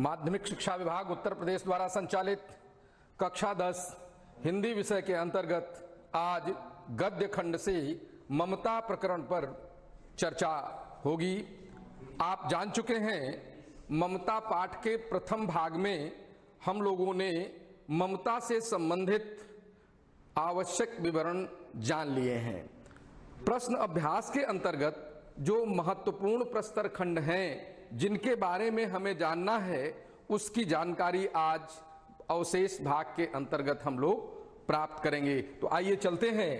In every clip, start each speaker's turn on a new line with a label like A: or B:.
A: माध्यमिक शिक्षा विभाग उत्तर प्रदेश द्वारा संचालित कक्षा 10 हिंदी विषय के अंतर्गत आज गद्य खंड से ममता प्रकरण पर चर्चा होगी। आप जान चुके हैं ममता पाठ के प्रथम भाग में हम लोगों ने ममता से संबंधित आवश्यक विवरण जान लिए हैं। प्रश्न अभ्यास के अंतर्गत जो महत्वपूर्ण प्रस्तर खंड हैं जिनके बारे में हमें जानना है उसकी जानकारी आज अवशेष भाग के अंतर्गत हम लोग प्राप्त करेंगे। तो आइए चलते हैं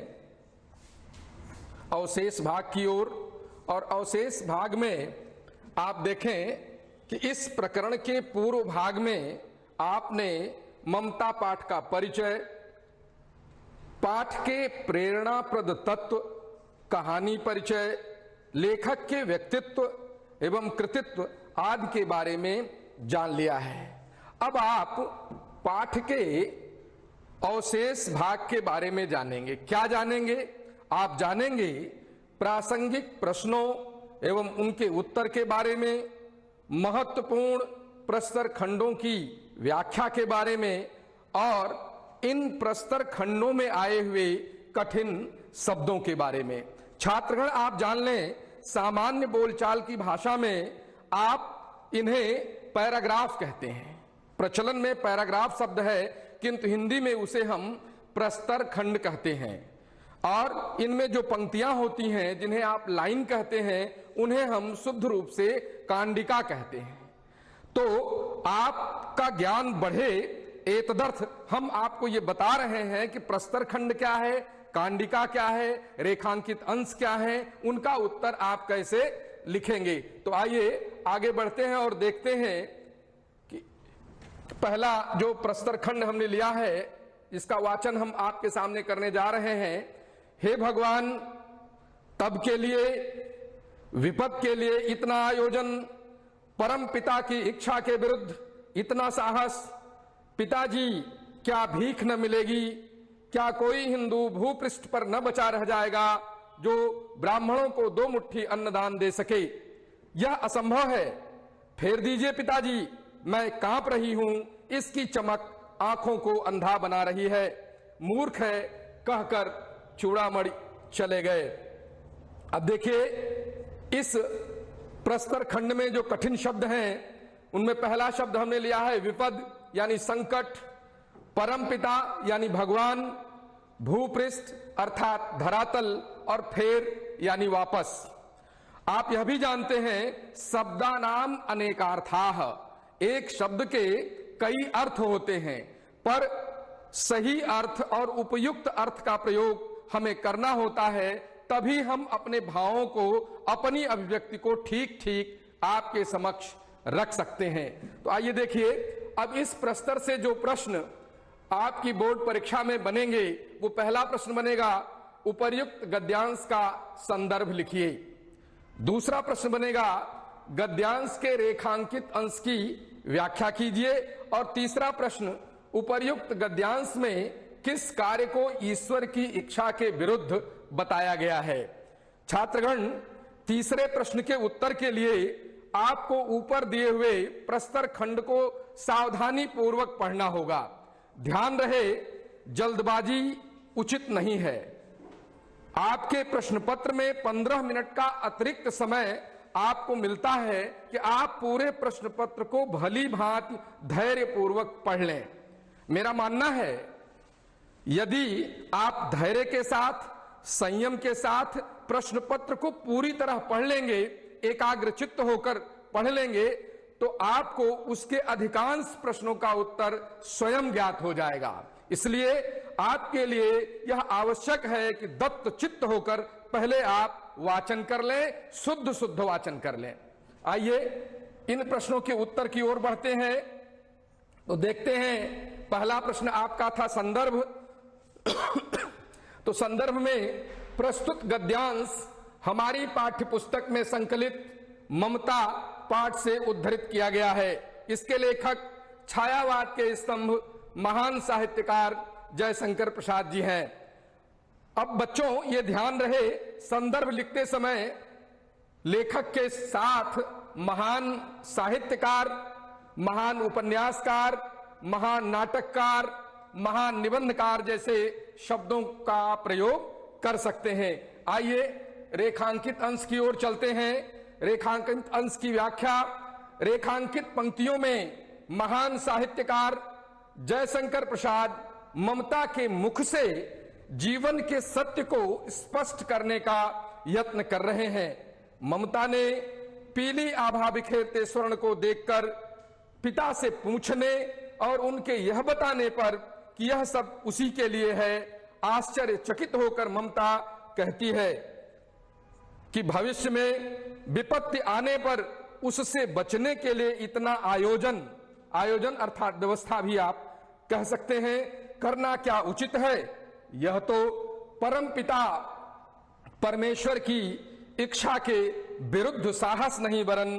A: अवशेष भाग की ओर। और अवशेष भाग में आप देखें कि इस प्रकरण के पूर्व भाग में आपने ममता पाठ का परिचय, पाठ के प्रेरणाप्रद तत्व, कहानी परिचय, लेखक के व्यक्तित्व एवं कृतित्व आदि के बारे में जान लिया है। अब आप पाठ के अवशेष भाग के बारे में जानेंगे। क्या जानेंगे? आप जानेंगे प्रासंगिक प्रश्नों एवं उनके उत्तर के बारे में, महत्वपूर्ण प्रस्तर खंडों की व्याख्या के बारे में और इन प्रस्तर खंडों में आए हुए कठिन शब्दों के बारे में। छात्रगण आप जान लें, सामान्य बोलचाल की भाषा में आप इन्हें पैराग्राफ कहते हैं। प्रचलन में पैराग्राफ शब्द है किंतु हिंदी में उसे हम प्रस्तर खंड कहते हैं। और इनमें जो पंक्तियां होती हैं जिन्हें आप लाइन कहते हैं उन्हें हम शुद्ध रूप से कांडिका कहते हैं। तो आपका ज्ञान बढ़े एतदर्थ हम आपको ये बता रहे हैं कि प्रस्तर खंड क्या है, कांडिका क्या है, रेखांकित अंश क्या है, उनका उत्तर आप कैसे लिखेंगे। तो आइए आगे बढ़ते हैं और देखते हैं कि पहला जो प्रस्तर खंड हमने लिया है इसका वाचन हम आपके सामने करने जा रहे हैं। हे भगवान, तब के लिए विपद के लिए इतना आयोजन, परम पिता की इच्छा के विरुद्ध इतना साहस, पिताजी क्या भीख न मिलेगी, क्या कोई हिंदू भूपृष्ठ पर न बचा रह जाएगा जो ब्राह्मणों को 2 मुट्ठी अन्नदान दे सके। यह असंभव है। फेर दीजिए पिताजी, मैं कांप रही हूं, इसकी चमक आंखों को अंधा बना रही है। मूर्ख है कहकर चूड़ामणि चले गए। अब देखिए इस प्रस्तर खंड में जो कठिन शब्द हैं उनमें पहला शब्द हमने लिया है विपद यानी संकट, परम पिता यानी भगवान, भूपृष्ठ अर्थात धरातल और फेर यानी वापस। आप यह भी जानते हैं शब्दानाम अनेकार्थाः, एक शब्द के कई अर्थ होते हैं पर सही अर्थ और उपयुक्त अर्थ का प्रयोग हमें करना होता है, तभी हम अपने भावों को, अपनी अभिव्यक्ति को ठीक ठीक आपके समक्ष रख सकते हैं। तो आइए देखिए अब इस प्रस्तर से जो प्रश्न आपकी बोर्ड परीक्षा में बनेंगे वो पहला प्रश्न बनेगा उपर्युक्त गद्यांश का संदर्भ लिखिए। दूसरा प्रश्न बनेगा गद्यांश के रेखांकित अंश की व्याख्या कीजिए। और तीसरा प्रश्न उपर्युक्त गद्यांश में किस कार्य को ईश्वर की इच्छा के विरुद्ध बताया गया है। छात्रगण तीसरे प्रश्न के उत्तर के लिए आपको ऊपर दिए हुए प्रस्तर खंड को सावधानी पूर्वक पढ़ना होगा। ध्यान रहे जल्दबाजी उचित नहीं है। आपके प्रश्न पत्र में 15 मिनट का अतिरिक्त समय आपको मिलता है कि आप पूरे प्रश्न पत्र को भली भांति धैर्य पूर्वक पढ़ लें। मेरा मानना है यदि आप धैर्य के साथ, संयम के साथ प्रश्न पत्र को पूरी तरह पढ़ लेंगे, एकाग्रचित्त होकर पढ़ लेंगे, तो आपको उसके अधिकांश प्रश्नों का उत्तर स्वयं ज्ञात हो जाएगा। इसलिए आपके लिए यह आवश्यक है कि दत्त चित्त होकर पहले आप वाचन कर लें, शुद्ध शुद्ध वाचन कर लें। आइए इन प्रश्नों के उत्तर की ओर बढ़ते हैं। तो देखते हैं पहला प्रश्न आपका था संदर्भ। तो संदर्भ में प्रस्तुत गद्यांश हमारी पाठ्य पुस्तक में संकलित ममता पाठ से उद्धृत किया गया है। इसके लेखक छायावाद के स्तंभ महान साहित्यकार जयशंकर प्रसाद जी हैं। अब बच्चों ये ध्यान रहे संदर्भ लिखते समय लेखक के साथ महान साहित्यकार महान उपन्यासकार, महान नाटककार, महान निबंधकार जैसे शब्दों का प्रयोग कर सकते हैं। आइए रेखांकित अंश की ओर चलते हैं। रेखांकित अंश की व्याख्या। रेखांकित पंक्तियों में महान साहित्यकार जयशंकर प्रसाद ममता के मुख से जीवन के सत्य को स्पष्ट करने का यत्न कर रहे हैं। ममता ने पीली आभा बिखेरते स्वर्ण को देखकर पिता से पूछने और उनके यह बताने पर कि यह सब उसी के लिए है, आश्चर्यचकित होकर ममता कहती है कि भविष्य में विपत्ति आने पर उससे बचने के लिए इतना आयोजन अर्थात व्यवस्था भी आप कह सकते हैं, करना क्या उचित है। यह तो परम पिता परमेश्वर की इच्छा के विरुद्ध साहस नहीं वरन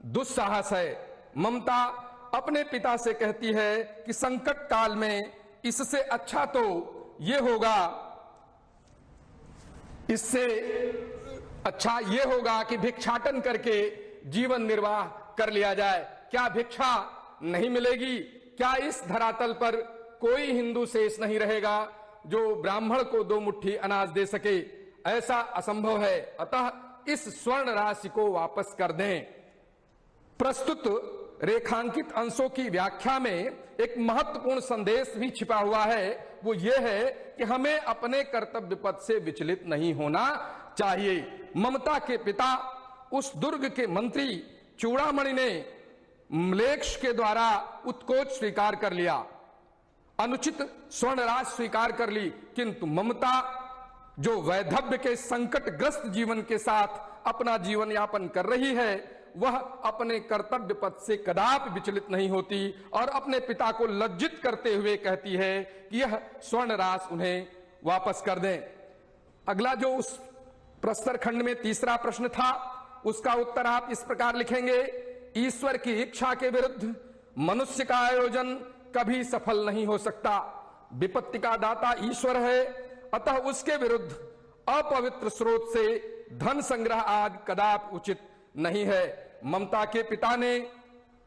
A: दुस्साहस है। ममता अपने पिता से कहती है कि संकट काल में इससे अच्छा तो ये होगा, इससे अच्छा ये होगा कि भिक्षाटन करके जीवन निर्वाह कर लिया जाए। क्या भिक्षा नहीं मिलेगी? क्या इस धरातल पर कोई हिंदू शेष नहीं रहेगा जो ब्राह्मण को 2 मुट्ठी अनाज दे सके? ऐसा असंभव है। अतः इस स्वर्ण राशि को वापस कर दें। प्रस्तुत रेखांकित अंशों की व्याख्या में एक महत्वपूर्ण संदेश भी छिपा हुआ है। वो ये है कि हमें अपने कर्तव्य पथ से विचलित नहीं होना चाहिए। ममता के पिता उस दुर्ग के मंत्री चूड़ामणि ने म्लेच्छ के द्वारा उत्कोच स्वीकार कर लिया, अनुचित स्वर्ण राशि स्वीकार कर ली, किंतु ममता जो वैधव्य के संकटग्रस्त जीवन के साथ अपना जीवन यापन कर रही है, वह अपने कर्तव्य पथ से कदापि विचलित नहीं होती और अपने पिता को लज्जित करते हुए कहती है कि यह स्वर्ण राशि उन्हें वापस कर दें। अगला जो उस प्रस्तर खंड में तीसरा प्रश्न था, उसका उत्तर आप इस प्रकार लिखेंगे। ईश्वर की इच्छा के विरुद्ध मनुष्य का आयोजन कभी सफल नहीं हो सकता। विपत्ति का दाता ईश्वर है, अतः उसके विरुद्ध अपवित्र स्रोत से धन संग्रह आदि कदापि उचित नहीं है। ममता के पिता ने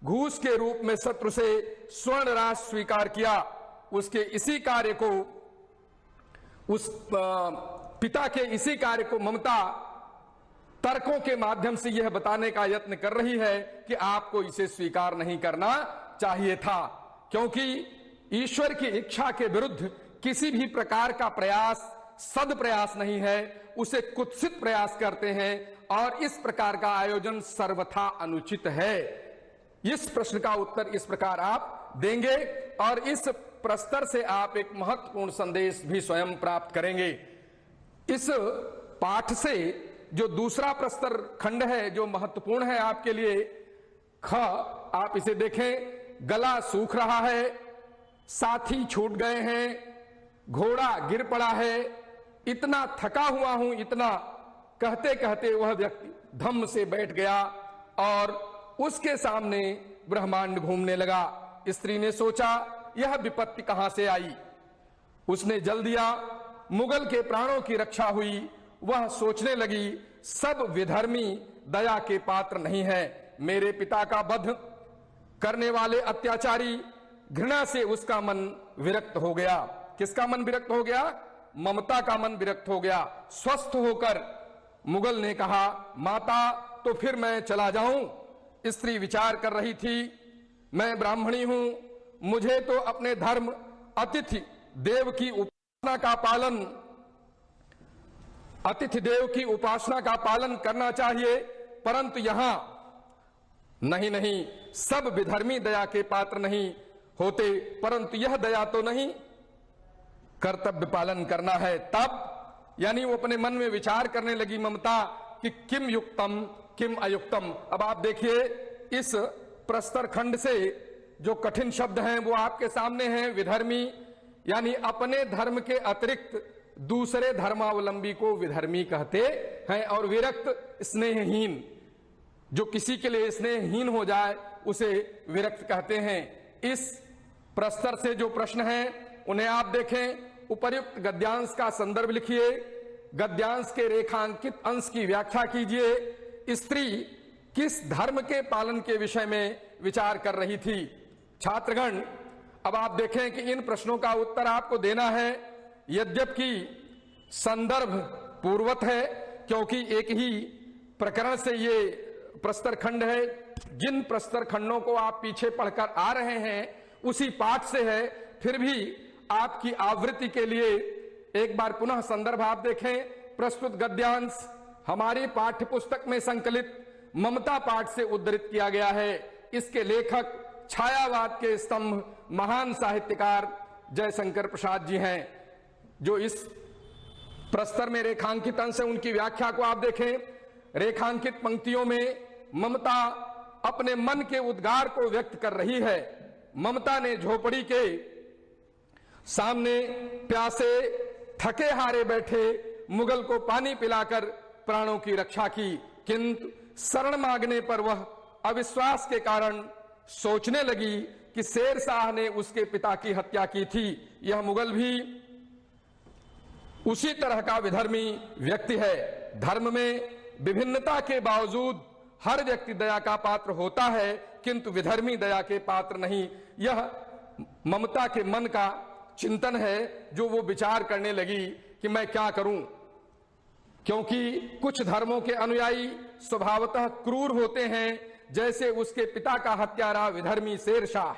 A: घूस के रूप में शत्रु से स्वर्ण राशि स्वीकार किया। उसके इसी कार्य को पिता के इसी कार्य को ममता तर्कों के माध्यम से यह बताने का यत्न कर रही है कि आपको इसे स्वीकार नहीं करना चाहिए था, क्योंकि ईश्वर की इच्छा के विरुद्ध किसी भी प्रकार का प्रयास सदप्रयास नहीं है, उसे कुत्सित प्रयास करते हैं और इस प्रकार का आयोजन सर्वथा अनुचित है। इस प्रश्न का उत्तर इस प्रकार आप देंगे और इस प्रस्तर से आप एक महत्वपूर्ण संदेश भी स्वयं प्राप्त करेंगे। इस पाठ से जो दूसरा प्रस्तर खंड है जो महत्वपूर्ण है आपके लिए, ख, आप इसे देखें। गला सूख रहा है, साथी छूट गए हैं, घोड़ा गिर पड़ा है, इतना थका हुआ हूं, इतना कहते कहते वह व्यक्ति धम्म से बैठ गया और उसके सामने ब्रह्मांड घूमने लगा। स्त्री ने सोचा यह विपत्ति कहां से आई। उसने जल दिया, मुगल के प्राणों की रक्षा हुई। वह सोचने लगी सब विधर्मी दया के पात्र नहीं है। मेरे पिता का वध करने वाले अत्याचारी, घृणा से उसका मन विरक्त हो गया। किसका मन विरक्त हो गया? ममता का मन विरक्त हो गया। स्वस्थ होकर मुगल ने कहा, माता तो फिर मैं चला जाऊं। स्त्री विचार कर रही थी, मैं ब्राह्मणी हूं, मुझे तो अपने धर्म अतिथि देव की उपासना का पालन करना चाहिए, परंतु यहां नहीं, सब विधर्मी दया के पात्र नहीं होते, परंतु यह दया तो नहीं, कर्तव्य पालन करना है। तब यानी वो अपने मन में विचार करने लगी ममता कि किम युक्तम किम अयुक्तम। अब आप देखिए इस प्रस्तर खंड से जो कठिन शब्द हैं वो आपके सामने हैं। विधर्मी यानी अपने धर्म के अतिरिक्त दूसरे धर्मावलंबी को विधर्मी कहते हैं, और विरक्त स्नेहहीन, जो किसी के लिए स्नेहहीन हो जाए उसे विरक्त कहते हैं। इस प्रस्तर से जो प्रश्न हैं उन्हें आप देखें। उपर्युक्त गद्यांश का संदर्भ लिखिए, गद्यांश के रेखांकित अंश की व्याख्या कीजिए। स्त्री किस धर्म के पालन के विषय में विचार कर रही थी। छात्रगण, अब आप देखें कि इन प्रश्नों का उत्तर आपको देना है। यद्यपि संदर्भ पूर्वत है, क्योंकि एक ही प्रकरण से ये प्रस्तर खंड है। जिन प्रस्तर खंडों को आप पीछे पढ़कर आ रहे हैं उसी पाठ से है, फिर भी आपकी आवृत्ति के लिए एक बार पुनः संदर्भ आप देखें। प्रस्तुत गद्यांश हमारी पाठ्य पुस्तक में संकलित ममता पाठ से उद्धृत किया गया है। इसके लेखक छायावाद के स्तंभ महान साहित्यकार जयशंकर प्रसाद जी हैं। जो इस प्रस्तर में रेखांकित अंश है उनकी व्याख्या को आप देखें। रेखांकित पंक्तियों में ममता अपने मन के उद्गार को व्यक्त कर रही है। ममता ने झोपड़ी के सामने प्यासे थके हारे बैठे मुगल को पानी पिलाकर प्राणों की रक्षा की, किंतु शरण मांगने पर वह अविश्वास के कारण सोचने लगी कि शेर शाह ने उसके पिता की हत्या की थी। यह मुगल भी उसी तरह का विधर्मी व्यक्ति है। धर्म में विभिन्नता के बावजूद हर व्यक्ति दया का पात्र होता है, किंतु विधर्मी दया के पात्र नहीं। यह ममता के मन का चिंतन है, जो वो विचार करने लगी कि मैं क्या करूं, क्योंकि कुछ धर्मों के अनुयायी स्वभावतः क्रूर होते हैं, जैसे उसके पिता का हत्यारा विधर्मी शेर शाह।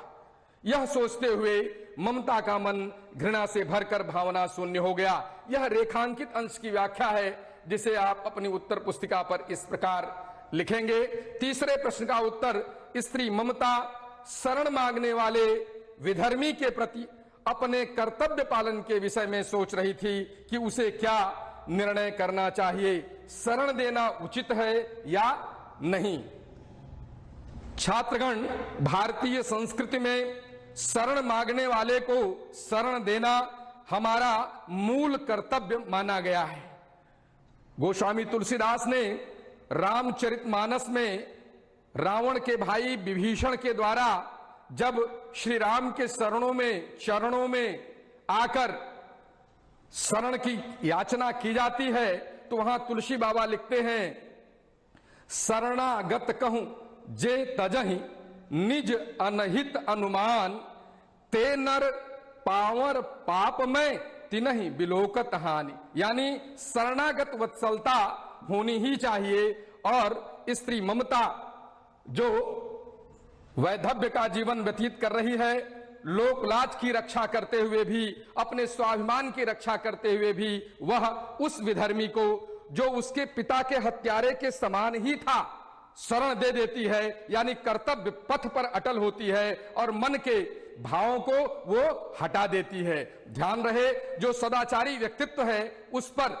A: यह सोचते हुए ममता का मन घृणा से भरकर भावना शून्य हो गया। यह रेखांकित अंश की व्याख्या है, जिसे आप अपनी उत्तर पुस्तिका पर इस प्रकार लिखेंगे। तीसरे प्रश्न का उत्तर, स्त्री ममता शरण मांगने वाले विधर्मी के प्रति अपने कर्तव्य पालन के विषय में सोच रही थी कि उसे क्या निर्णय करना चाहिए, शरण देना उचित है या नहीं। छात्रगण, भारतीय संस्कृति में शरण मांगने वाले को शरण देना हमारा मूल कर्तव्य माना गया है। गोस्वामी तुलसीदास ने रामचरितमानस में रावण के भाई विभीषण के द्वारा जब श्री राम के चरणों में आकर शरण की याचना की जाती है, तो वहां तुलसी बाबा लिखते हैं, शरणागत कहूं जे तजहि निज अनहित अनुमान, ते नर पावर पाप में तिनहि बिलोकत हानि। यानी शरणागत वत्सलता होनी ही चाहिए, और स्त्री ममता जो वैधव्य का जीवन व्यतीत कर रही है, लोक लाज की रक्षा करते हुए भी, अपने स्वाभिमान की रक्षा करते हुए भी, वह उस विधर्मी को जो उसके पिता के हत्यारे के समान ही था शरण दे देती है। यानी कर्तव्य पथ पर अटल होती है और मन के भावों को वो हटा देती है। ध्यान रहे, जो सदाचारी व्यक्तित्व है उस पर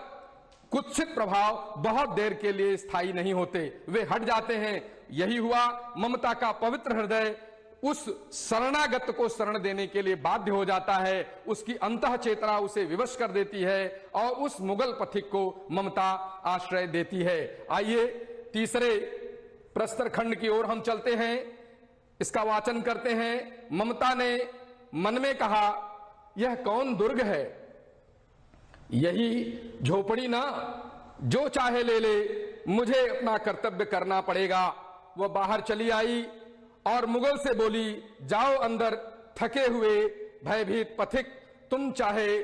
A: कुत्सित प्रभाव बहुत देर के लिए स्थायी नहीं होते, वे हट जाते हैं। यही हुआ, ममता का पवित्र हृदय उस शरणागत को शरण देने के लिए बाध्य हो जाता है। उसकी अंतः चेतना उसे विवश कर देती है और उस मुगल पथिक को ममता आश्रय देती है। आइए तीसरे प्रस्तर खंड की ओर हम चलते हैं, इसका वाचन करते हैं। ममता ने मन में कहा, यह कौन दुर्ग है, यही झोपड़ी ना, जो चाहे ले ले, मुझे अपना कर्तव्य करना पड़ेगा। वह बाहर चली आई और मुगल से बोली, जाओ अंदर थके हुए भयभीत पथिक, तुम चाहे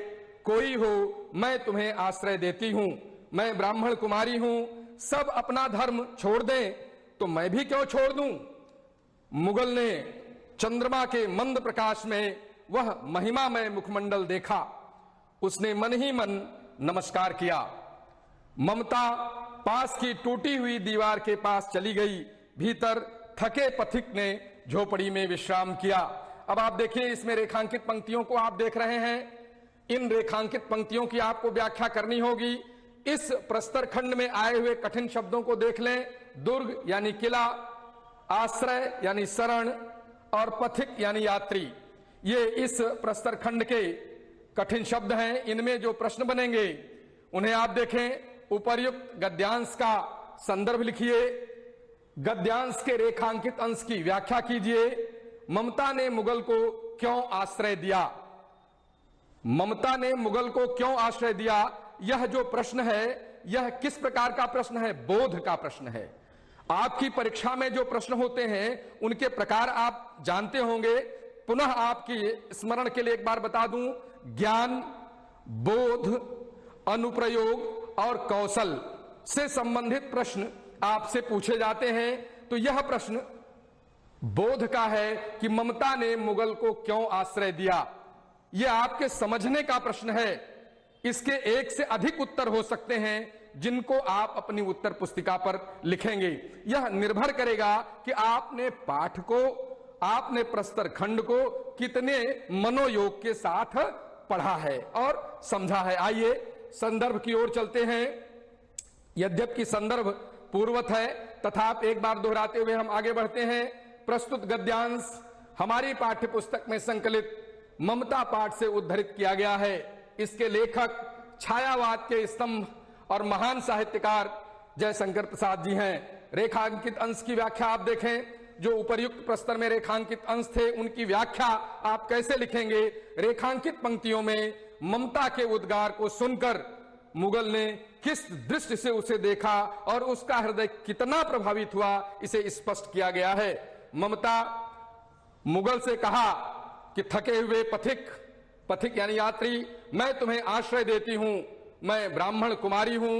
A: कोई हो, मैं तुम्हें आश्रय देती हूं। मैं ब्राह्मण कुमारी हूं, सब अपना धर्म छोड़ दें तो मैं भी क्यों छोड़ दूं। मुगल ने चंद्रमा के मंद प्रकाश में वह महिमामय मुखमंडल देखा, उसने मन ही मन नमस्कार किया। ममता पास की टूटी हुई दीवार के पास चली गई। भीतर थके पथिक ने झोपड़ी में विश्राम किया। अब आप देखिए, इसमें रेखांकित पंक्तियों को आप देख रहे हैं। इन रेखांकित पंक्तियों की आपको व्याख्या करनी होगी। इस प्रस्तर खंड में आए हुए कठिन शब्दों को देख लें। दुर्ग यानी किला, आश्रय यानी शरण, और पथिक यानी यात्री। ये इस प्रस्तर खंड के कठिन शब्द हैं। इनमें जो प्रश्न बनेंगे उन्हें आप देखें। उपर्युक्त गद्यांश का संदर्भ लिखिए, गद्यांश के रेखांकित अंश की व्याख्या कीजिए। ममता ने मुगल को क्यों आश्रय दिया, ममता ने मुगल को क्यों आश्रय दिया, यह जो प्रश्न है यह किस प्रकार का प्रश्न है, बोध का प्रश्न है। आपकी परीक्षा में जो प्रश्न होते हैं उनके प्रकार आप जानते होंगे। पुनः आपकी स्मरण के लिए एक बार बता दूं, ज्ञान, बोध, अनुप्रयोग और कौशल से संबंधित प्रश्न आपसे पूछे जाते हैं। तो यह प्रश्न बोध का है कि ममता ने मुगल को क्यों आश्रय दिया। यह आपके समझने का प्रश्न है। इसके एक से अधिक उत्तर हो सकते हैं जिनको आप अपनी उत्तर पुस्तिका पर लिखेंगे। यह निर्भर करेगा कि आपने पाठ को, आपने प्रस्तर खंड को कितने मनोयोग के साथ पढ़ा है और समझा है। आइए संदर्भ की ओर चलते हैं। यद्यपि संदर्भ पूर्ववत है तथापि एक बार दोहराते हुए हम आगे बढ़ते हैं। प्रस्तुत गद्यांश हमारी पाठ्य पुस्तक में संकलित ममता पाठ से उद्धृत किया गया है। इसके लेखक छायावाद के स्तंभ और महान साहित्यकार जयशंकर प्रसाद जी हैं। रेखांकित अंश की व्याख्या आप देखें, जो उपर्युक्त प्रस्तर में रेखांकित अंश थे उनकी व्याख्या आप कैसे लिखेंगे। रेखांकित पंक्तियों में ममता के उद्गार को सुनकर मुगल ने किस दृष्टि से उसे देखा और उसका हृदय कितना प्रभावित हुआ, इसे स्पष्ट किया गया है। ममता मुगल से कहा कि थके हुए पथिक यानी यात्री, मैं तुम्हें आश्रय देती हूं। मैं ब्राह्मण कुमारी हूं,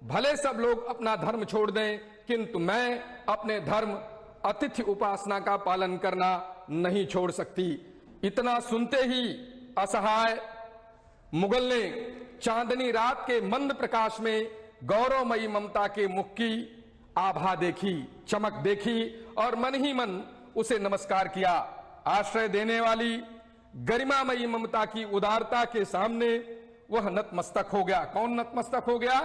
A: भले सब लोग अपना धर्म छोड़ दें किंतु मैं अपने धर्म अतिथि उपासना का पालन करना नहीं छोड़ सकती। इतना सुनते ही असहाय मुगल ने चांदनी रात के मंद प्रकाश में गौरवमयी ममता के मुख की आभा देखी, चमक देखी और मन ही मन उसे नमस्कार किया। आश्रय देने वाली गरिमामयी ममता की उदारता के सामने वह नतमस्तक हो गया। कौन नतमस्तक हो गया?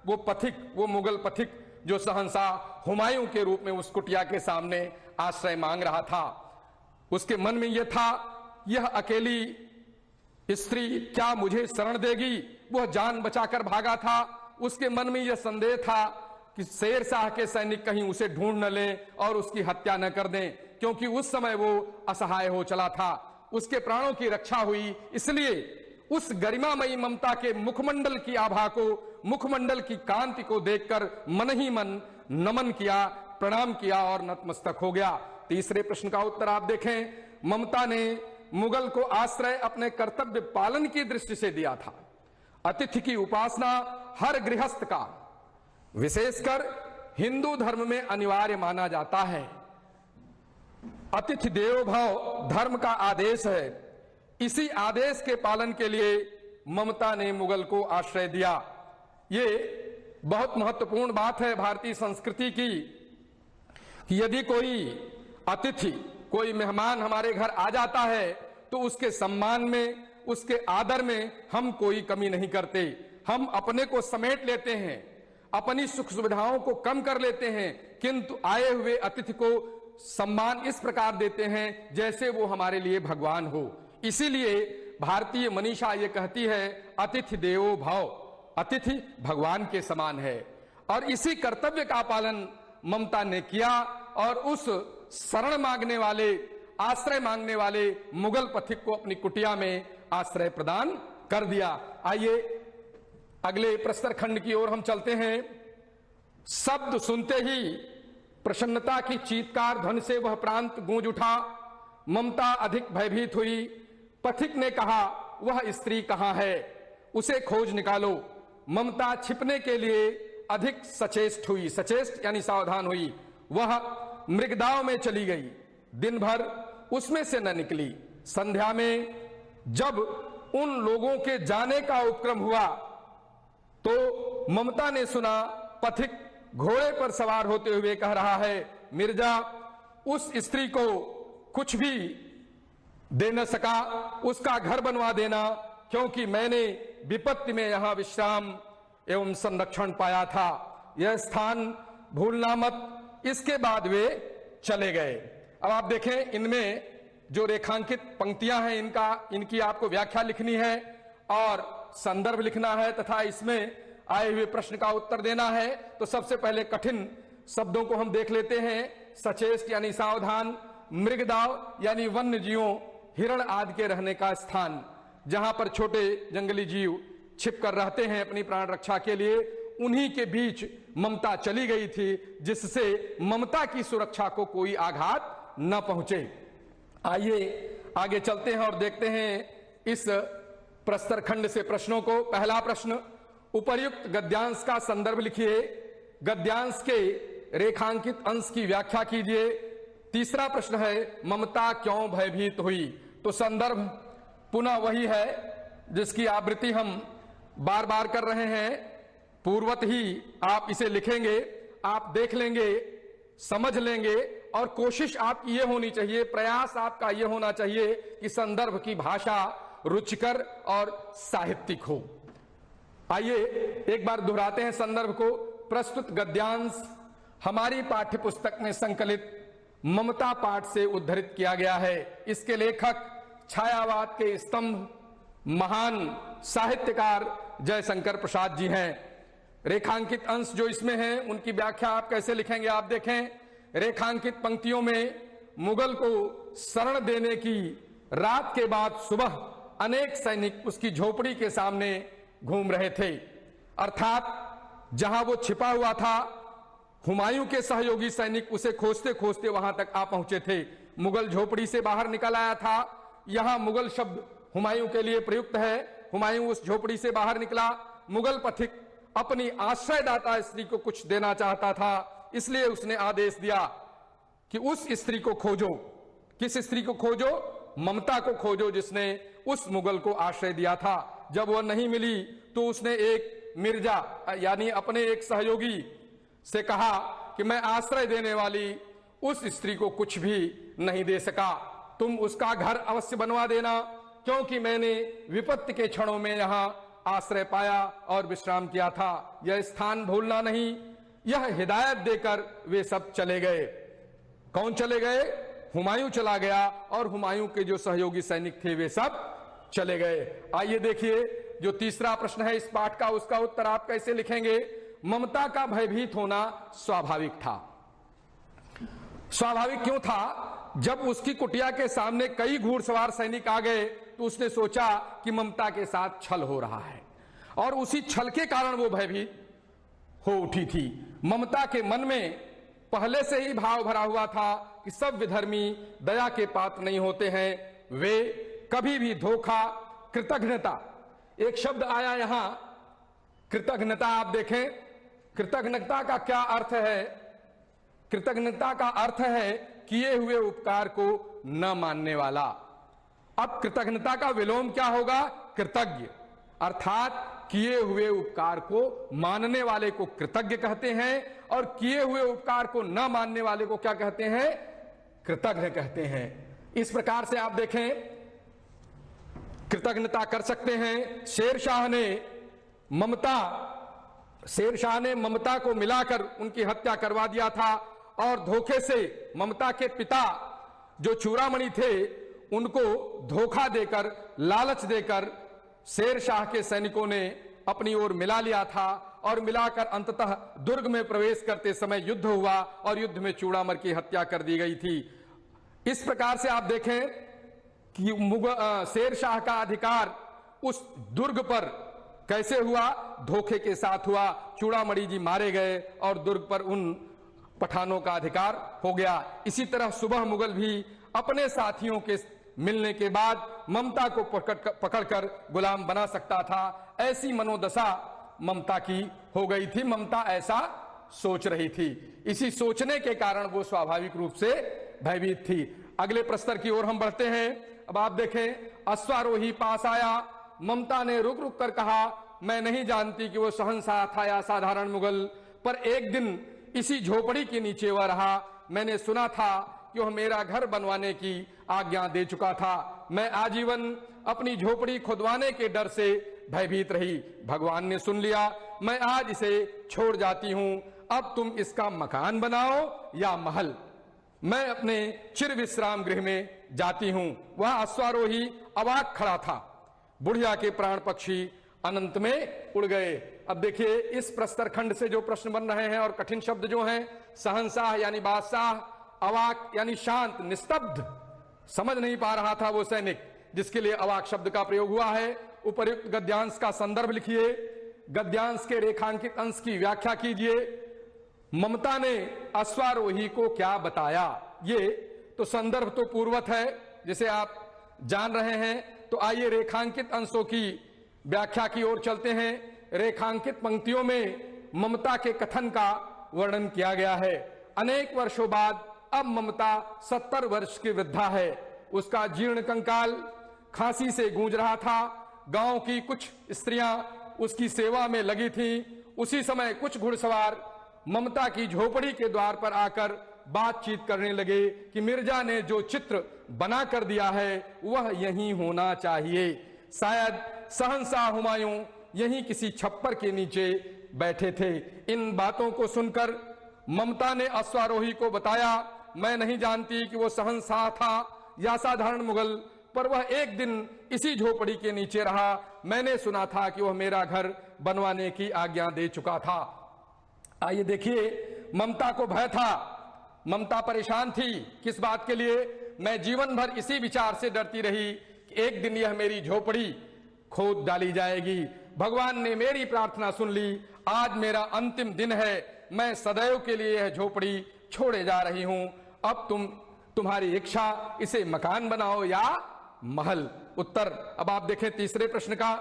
A: वो पथिक, वो मुगल पथिक जो शहंशाह हुमायूं के रूप में उस कुटिया के सामने आश्रय मांग रहा था। उसके मन में यह था, यह अकेली स्त्री क्या मुझे शरण देगी? वह जान बचाकर भागा था। उसके मन में यह संदेह था कि शेर शाह के सैनिक कहीं उसे ढूंढ न लें और उसकी हत्या न कर दें, क्योंकि उस समय वो असहाय हो चला था। उसके प्राणों की रक्षा हुई, इसलिए उस गरिमामयी ममता के मुखमंडल की आभा को, मुखमंडल की कांति को देखकर मन ही मन नमन किया, प्रणाम किया और नतमस्तक हो गया। तीसरे प्रश्न का उत्तर आप देखें। ममता ने मुगल को आश्रय अपने कर्तव्य पालन की दृष्टि से दिया था। अतिथि की उपासना हर गृहस्थ का, विशेषकर हिंदू धर्म में अनिवार्य माना जाता है। अतिथि देवो भव धर्म का आदेश है। इसी आदेश के पालन के लिए ममता ने मुगल को आश्रय दिया। ये बहुत महत्वपूर्ण बात है भारतीय संस्कृति की कि यदि कोई अतिथि, कोई मेहमान हमारे घर आ जाता है तो उसके सम्मान में, उसके आदर में हम कोई कमी नहीं करते। हम अपने को समेट लेते हैं, अपनी सुख सुविधाओं को कम कर लेते हैं, किंतु आए हुए अतिथि को सम्मान इस प्रकार देते हैं जैसे वो हमारे लिए भगवान हो। इसीलिए भारतीय मनीषा ये कहती है, अतिथि देवो भव, अतिथि भगवान के समान है। और इसी कर्तव्य का पालन ममता ने किया और उस शरण मांगने वाले, आश्रय मांगने वाले मुगल पथिक को अपनी कुटिया में आश्रय प्रदान कर दिया। आइए अगले प्रस्तर खंड की ओर हम चलते हैं। शब्द सुनते ही प्रसन्नता की चीत्कार ध्वनि से वह प्रांत गूंज उठा। ममता अधिक भयभीत हुई। पथिक ने कहा, वह स्त्री कहां है? उसे खोज निकालो। ममता छिपने के लिए अधिक सचेष्ट हुई, सचेष्ट यानी सावधान हुई। वह मृगदाव में चली गई, दिन भर उसमें से न निकली। संध्या में जब उन लोगों के जाने का उपक्रम हुआ तो ममता ने सुना पथिक घोड़े पर सवार होते हुए कह रहा है, मिर्जा, उस स्त्री को कुछ भी दे न सका, उसका घर बनवा देना, क्योंकि मैंने विपत्ति में यहां विश्राम एवं संरक्षण पाया था। यह स्थान भूलना मत। इसके बाद वे चले गए। अब आप देखें, इनमें जो रेखांकित पंक्तियां हैं इनकी आपको व्याख्या लिखनी है और संदर्भ लिखना है तथा इसमें आए हुए प्रश्न का उत्तर देना है। तो सबसे पहले कठिन शब्दों को हम देख लेते हैं। सचेष्ट यानी सावधान, मृगदाव यानी वन्य जीवों, हिरण आदि के रहने का स्थान, जहां पर छोटे जंगली जीव छिप कर रहते हैं अपनी प्राण रक्षा के लिए, उन्हीं के बीच ममता चली गई थी, जिससे ममता की सुरक्षा को कोई आघात न पहुंचे। आइए आगे चलते हैं और देखते हैं इस प्रस्तर खंड से प्रश्नों को। पहला प्रश्न, उपर्युक्त गद्यांश का संदर्भ लिखिए, गद्यांश के रेखांकित अंश की व्याख्या कीजिए। तीसरा प्रश्न है, ममता क्यों भयभीत हुई? तो संदर्भ पुनः वही है जिसकी आवृत्ति हम बार बार कर रहे हैं, पूर्वत ही आप इसे लिखेंगे, आप देख लेंगे, समझ लेंगे, और कोशिश आपकी ये होनी चाहिए, प्रयास आपका ये होना चाहिए कि संदर्भ की भाषा रुचिकर और साहित्यिक हो। आइए एक बार दोहराते हैं संदर्भ को। प्रस्तुत गद्यांश हमारी पाठ्यपुस्तक में संकलित ममता पाठ से उद्धृत किया गया है। इसके लेखक छायावाद के स्तंभ महान साहित्यकार जयशंकर प्रसाद जी हैं। रेखांकित अंश जो इसमें हैं उनकी व्याख्या आप कैसे लिखेंगे, आप देखें। रेखांकित पंक्तियों में मुगल को शरण देने की रात के बाद सुबह अनेक सैनिक उसकी झोपड़ी के सामने घूम रहे थे, अर्थात जहां वो छिपा हुआ था, हुमायूं के सहयोगी सैनिक उसे खोजते खोजते वहां तक आ पहुंचे थे। मुगल झोपड़ी से बाहर निकल आया था। यहां मुगल शब्द हुमायूं के लिए प्रयुक्त है। हुमायूं उस झोपड़ी से बाहर निकला। मुगल पथिक अपनी आश्रयदाता स्त्री को कुछ देना चाहता था, इसलिए उसने आदेश दिया कि उस स्त्री को खोजो। किस स्त्री को खोजो? ममता को खोजो, जिसने उस मुगल को आश्रय दिया था। जब वह नहीं मिली तो उसने एक मिर्जा यानी अपने एक सहयोगी से कहा कि मैं आश्रय देने वाली उस स्त्री को कुछ भी नहीं दे सका, तुम उसका घर अवश्य बनवा देना, क्योंकि मैंने विपत्ति के क्षणों में यहां आश्रय पाया और विश्राम किया था। यह स्थान भूलना नहीं। यह हिदायत देकर वे सब चले गए। कौन चले गए? हुमायूं चला गया और हुमायूं के जो सहयोगी सैनिक थे वे सब चले गए। आइए देखिए जो तीसरा प्रश्न है इस पाठ का, उसका उत्तर आप कैसे लिखेंगे। ममता का भयभीत होना स्वाभाविक था। स्वाभाविक क्यों था? जब उसकी कुटिया के सामने कई घुड़सवार सैनिक आ गए तो उसने सोचा कि ममता के साथ छल हो रहा है, और उसी छल के कारण वो भयभीत हो उठी थी। ममता के मन में पहले से ही भाव भरा हुआ था कि सब विधर्मी दया के पात्र नहीं होते हैं, वे कभी भी धोखा, कृतघ्नता, एक शब्द आया यहां कृतघ्नता, आप देखें कृतघ्नता का क्या अर्थ है। कृतघ्नता का अर्थ है किए हुए उपकार को न मानने वाला। अब कृतघ्नता का विलोम क्या होगा? कृतज्ञ, अर्थात किए हुए उपकार को मानने वाले को कृतज्ञ कहते हैं, और किए हुए उपकार को न मानने वाले को क्या कहते हैं? कृतज्ञ कहते हैं। इस प्रकार से आप देखें कृतज्ञता कर सकते हैं। शेरशाह ने ममता को मिलाकर उनकी हत्या करवा दिया था, और धोखे से ममता के पिता जो चूड़ामणि थे उनको धोखा देकर, लालच देकर शेरशाह के सैनिकों ने अपनी ओर मिला लिया था, और मिलाकर अंततः दुर्ग में प्रवेश करते समय युद्ध हुआ और युद्ध में चूड़ामणि की हत्या कर दी गई थी। इस प्रकार से आप देखें कि शेरशाह का अधिकार उस दुर्ग पर कैसे हुआ? धोखे के साथ हुआ। चूड़ामणि जी मारे गए और दुर्ग पर उन पठानों का अधिकार हो गया। इसी तरह सुबह मुगल भी अपने साथियों के मिलने के बाद ममता को पकड़कर गुलाम बना सकता था। ऐसी मनोदशा ममता की हो गई थी। ममता ऐसा सोच रही थी। इसी सोचने के कारण वो स्वाभाविक रूप से भयभीत थी। अगले प्रस्तर की ओर हम बढ़ते हैं। अब आप देखें, अश्वारोही पास आया। ममता ने रुक रुक कर कहा, मैं नहीं जानती कि वो शहंशाह था या साधारण मुगल, पर एक दिन इसी झोपड़ी के नीचे वह रहा। मैंने सुना था कि वह मेरा घर बनवाने की आज्ञा दे चुका था। मैं आजीवन अपनी झोपड़ी खुदवाने के डर से भयभीत रही। भगवान ने सुन लिया। मैं आज इसे छोड़ जाती हूं। अब तुम इसका मकान बनाओ या महल। मैं अपने चिर विश्राम गृह में जाती हूं। वह अश्वारोही अवाक खड़ा था। बुढ़िया के प्राण पक्षी अनंत में उड़ गए। अब देखिए इस प्रस्तर खंड से जो प्रश्न बन रहे हैं और कठिन शब्द जो हैं, शहंशाह यानी बादशाह, अवाक यानी शांत, निस्तब्ध, समझ नहीं पा रहा था वो सैनिक, जिसके लिए अवाक शब्द का प्रयोग हुआ है। उपर्युक्त गद्यांश का संदर्भ लिखिए। गद्यांश के रेखांकित अंश की व्याख्या कीजिए। ममता ने अश्वारोही को क्या बताया? ये तो संदर्भ तो पूर्ववत है जिसे आप जान रहे हैं। तो आइए रेखांकित अंशों की व्याख्या की ओर चलते हैं। रेखांकित पंक्तियों में ममता के कथन का वर्णन किया गया है। अनेक वर्षों बाद अब ममता 70 वर्ष की वृद्धा है। उसका जीर्ण कंकाल खांसी से गूंज रहा था। गांव की कुछ स्त्रियां उसकी सेवा में लगी थीं। उसी समय कुछ घुड़सवार ममता की झोपड़ी के द्वार पर आकर बातचीत करने लगे कि मिर्जा ने जो चित्र बना कर दिया है वह यहीं होना चाहिए। शायद शहंशाह हुमायूं यहीं किसी छप्पर के नीचे बैठे थे। इन बातों को सुनकर ममता ने अश्वारोही को बताया, मैं नहीं जानती कि वो शहंशाह था या साधारण मुगल, पर वह एक दिन इसी झोपड़ी के नीचे रहा। मैंने सुना था कि वह मेरा घर बनवाने की आज्ञा दे चुका था। आइए देखिए, ममता को भय था, ममता परेशान थी। किस बात के लिए? मैं जीवन भर इसी विचार से डरती रही कि एक दिन यह मेरी झोपड़ी खोद डाली जाएगी। भगवान ने मेरी प्रार्थना सुन ली। आज मेरा अंतिम दिन है। मैं सदैव के लिए यह झोपड़ी छोड़े जा रही हूं। अब तुम्हारी इच्छा, इसे मकान बनाओ या महल। उत्तर अब आप देखें तीसरे प्रश्न का।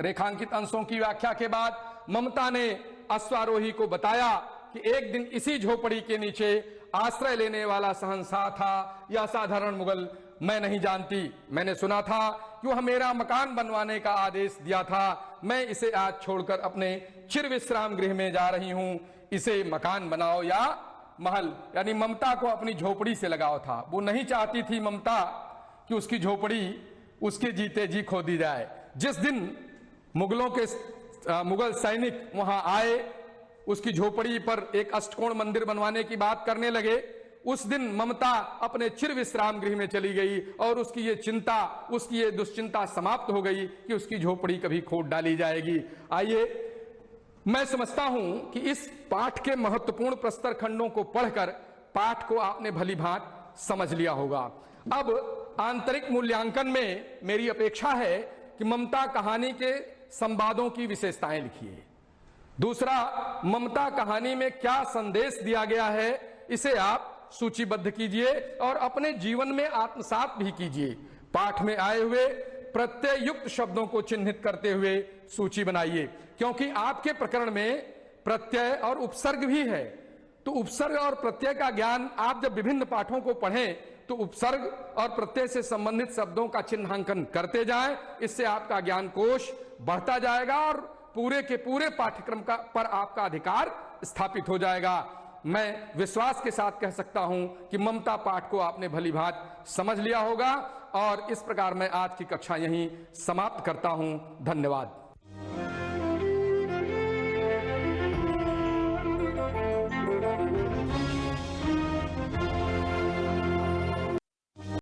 A: रेखांकित अंशों की व्याख्या के बाद ममता ने अश्वारोही को बताया कि एक दिन इसी झोपड़ी के नीचे आश्रय लेने वाला शहंशाह था या साधारण मुगल, मैं नहीं जानती। मैंने सुना था कि वह मेरा मकान बनवाने का आदेश दिया था। मैं इसे आज छोड़कर अपने चिर विश्राम गृह में जा रही हूं। इसे मकान बनाओ या महल। यानी ममता को अपनी झोपड़ी से लगाव था। वो नहीं चाहती थी ममता कि उसकी झोपड़ी उसके जीते जी खो दी जाए। जिस दिन मुगल सैनिक वहां आए, उसकी झोपड़ी पर एक अष्टकोण मंदिर बनवाने की बात करने लगे, उस दिन ममता अपने चिर विश्राम गृह में चली गई और उसकी ये चिंता, उसकी ये दुश्चिंता समाप्त हो गई कि उसकी झोपड़ी कभी खोद डाली जाएगी। आइए, मैं समझता हूं कि इस पाठ के महत्वपूर्ण प्रस्तर खंडों को पढ़कर पाठ को आपने भली भांत समझ लिया होगा। अब आंतरिक मूल्यांकन में मेरी अपेक्षा है कि ममता कहानी के संवादों की विशेषताएं लिखिए। दूसरा, ममता कहानी में क्या संदेश दिया गया है इसे आप सूचीबद्ध कीजिए और अपने जीवन में आत्मसात भी कीजिए। पाठ में आए हुए प्रत्यय युक्त शब्दों को चिन्हित करते हुए सूची बनाइए, क्योंकि आपके प्रकरण में प्रत्यय और उपसर्ग भी है। तो उपसर्ग और प्रत्यय का ज्ञान आप जब विभिन्न पाठों को पढ़ें तो उपसर्ग और प्रत्यय से संबंधित शब्दों का चिन्हांकन करते जाएं। इससे आपका ज्ञान कोश बढ़ता जाएगा और पूरे के पूरे पाठ्यक्रम पर आपका अधिकार स्थापित हो जाएगा। मैं विश्वास के साथ कह सकता हूं कि ममता पाठ को आपने भली भांति समझ लिया होगा और इस प्रकार मैं आज की कक्षा यहीं समाप्त करता हूं। धन्यवाद।